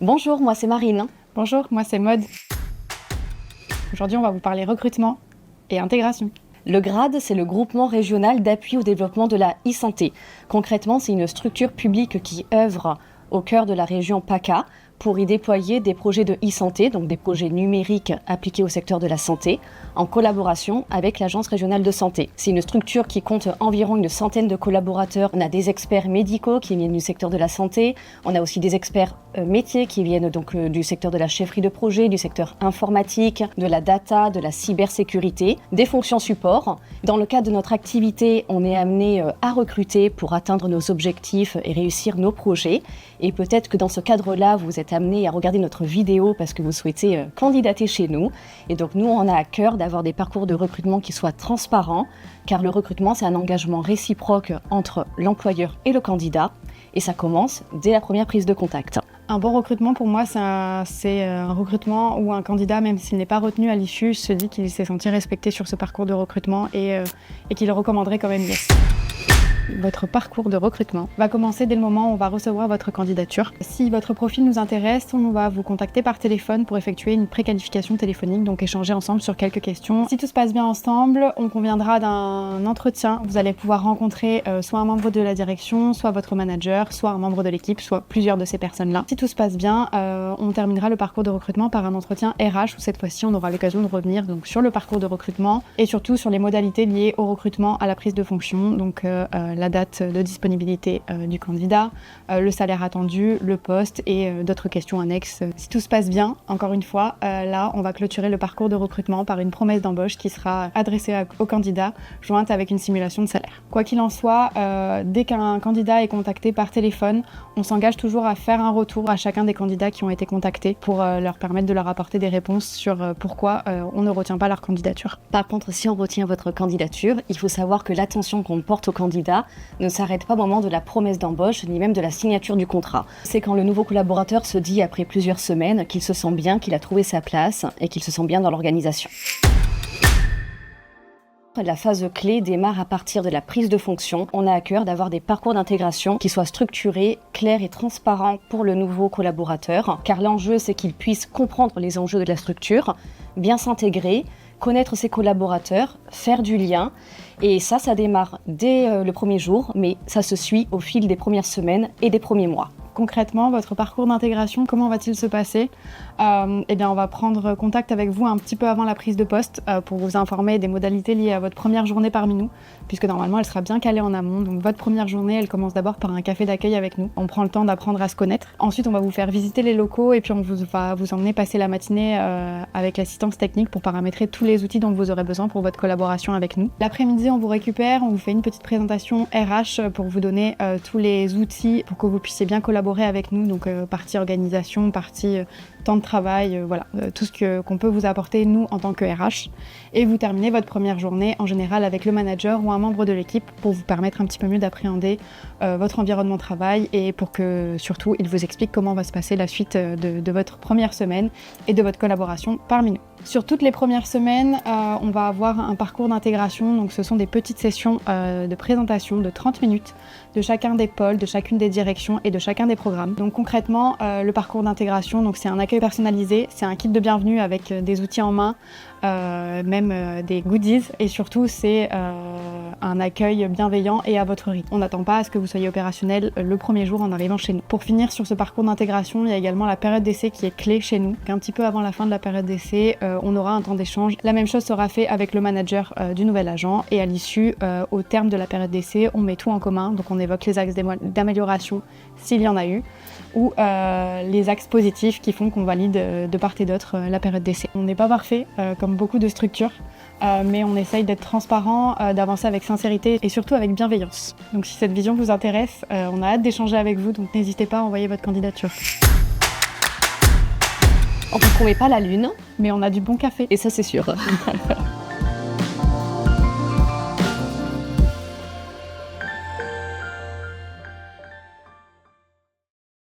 Bonjour, moi c'est Marine. Bonjour, moi c'est Maude. Aujourd'hui, on va vous parler recrutement et intégration. Le GRAD, c'est le groupement régional d'appui au développement de la e-santé. Concrètement, c'est une structure publique qui œuvre au cœur de la région PACA pour y déployer des projets de e-santé, donc des projets numériques appliqués au secteur de la santé, en collaboration avec l'Agence régionale de santé. C'est une structure qui compte environ une centaine de collaborateurs. On a des experts médicaux qui viennent du secteur de la santé, on a aussi des experts métiers qui viennent donc du secteur de la chefferie de projet, du secteur informatique, de la data, de la cybersécurité, des fonctions support. Dans le cadre de notre activité, on est amené à recruter pour atteindre nos objectifs et réussir nos projets. Et peut-être que dans ce cadre-là, vous êtes amené à regarder notre vidéo parce que vous souhaitez candidater chez nous. Et donc nous, on a à cœur d'avoir des parcours de recrutement qui soient transparents, car le recrutement, c'est un engagement réciproque entre l'employeur et le candidat. Et ça commence dès la première prise de contact. Un bon recrutement, pour moi, c'est un recrutement où un candidat, même s'il n'est pas retenu à l'issue, se dit qu'il s'est senti respecté sur ce parcours de recrutement et qu'il le recommanderait quand même yes. Votre parcours de recrutement va commencer dès le moment où on va recevoir votre candidature. Si votre profil nous intéresse, on va vous contacter par téléphone pour effectuer une préqualification téléphonique, donc échanger ensemble sur quelques questions. Si tout se passe bien ensemble, on conviendra d'un entretien. Vous allez pouvoir rencontrer soit un membre de la direction, soit votre manager, soit un membre de l'équipe, soit plusieurs de ces personnes-là. Si tout se passe bien, on terminera le parcours de recrutement par un entretien RH où cette fois-ci on aura l'occasion de revenir donc, sur le parcours de recrutement et surtout sur les modalités liées au recrutement, à la prise de fonction, donc la date de disponibilité du candidat, le salaire attendu, le poste et d'autres questions annexes. Si tout se passe bien, encore une fois, là, on va clôturer le parcours de recrutement par une promesse d'embauche qui sera adressée au candidat, jointe avec une simulation de salaire. Quoi qu'il en soit, dès qu'un candidat est contacté par téléphone, on s'engage toujours à faire un retour à chacun des candidats qui ont été contactés pour leur permettre de leur apporter des réponses sur pourquoi on ne retient pas leur candidature. Par contre, si on retient votre candidature, il faut savoir que l'attention qu'on porte au candidat ne s'arrête pas au moment de la promesse d'embauche, ni même de la signature du contrat. C'est quand le nouveau collaborateur se dit, après plusieurs semaines, qu'il se sent bien, qu'il a trouvé sa place et qu'il se sent bien dans l'organisation. La phase clé démarre à partir de la prise de fonction. On a à cœur d'avoir des parcours d'intégration qui soient structurés, clairs et transparents pour le nouveau collaborateur, car l'enjeu, c'est qu'il puisse comprendre les enjeux de la structure, bien s'intégrer, connaître ses collaborateurs, faire du lien. Et ça démarre dès le premier jour, mais ça se suit au fil des premières semaines et des premiers mois. Concrètement, votre parcours d'intégration, comment va-t-il se passer ? Eh bien, on va prendre contact avec vous un petit peu avant la prise de poste pour vous informer des modalités liées à votre première journée parmi nous, puisque normalement, elle sera bien calée en amont. Donc, votre première journée, elle commence d'abord par un café d'accueil avec nous. On prend le temps d'apprendre à se connaître. Ensuite, on va vous faire visiter les locaux et puis on va vous emmener passer la matinée avec l'assistance technique pour paramétrer tous les outils dont vous aurez besoin pour votre collaboration avec nous. L'après-midi, on vous récupère, on vous fait une petite présentation RH pour vous donner tous les outils pour que vous puissiez bien collaborer avec nous, donc partie organisation, partie temps de travail, voilà, tout ce qu'on peut vous apporter nous en tant que RH. Et vous terminez votre première journée en général avec le manager ou un membre de l'équipe pour vous permettre un petit peu mieux d'appréhender votre environnement de travail et pour que surtout il vous explique comment va se passer la suite de votre première semaine et de votre collaboration parmi nous. Sur toutes les premières semaines, on va avoir un parcours d'intégration, donc ce sont des petites sessions de présentation de 30 minutes de chacun des pôles, de chacune des directions et de chacun des programmes. Donc concrètement, le parcours d'intégration, donc c'est un accueil personnalisé, c'est un kit de bienvenue avec des outils en main, même des goodies et surtout c'est un accueil bienveillant et à votre rythme. On n'attend pas à ce que vous soyez opérationnel le premier jour en arrivant chez nous. Pour finir sur ce parcours d'intégration, il y a également la période d'essai qui est clé chez nous. Un petit peu avant la fin de la période d'essai, on aura un temps d'échange. La même chose sera fait avec le manager du nouvel agent et à l'issue, au terme de la période d'essai, on met tout en commun. Donc on évoque les axes d'amélioration s'il y en a eu ou les axes positifs qui font qu'on valide de part et d'autre la période d'essai. On n'est pas parfait comme beaucoup de structures, mais on essaye d'être transparent, d'avancer avec sincérité et surtout avec bienveillance. Donc si cette vision vous intéresse, on a hâte d'échanger avec vous, donc n'hésitez pas à envoyer votre candidature. On ne promet pas la lune, mais on a du bon café. Et ça c'est sûr.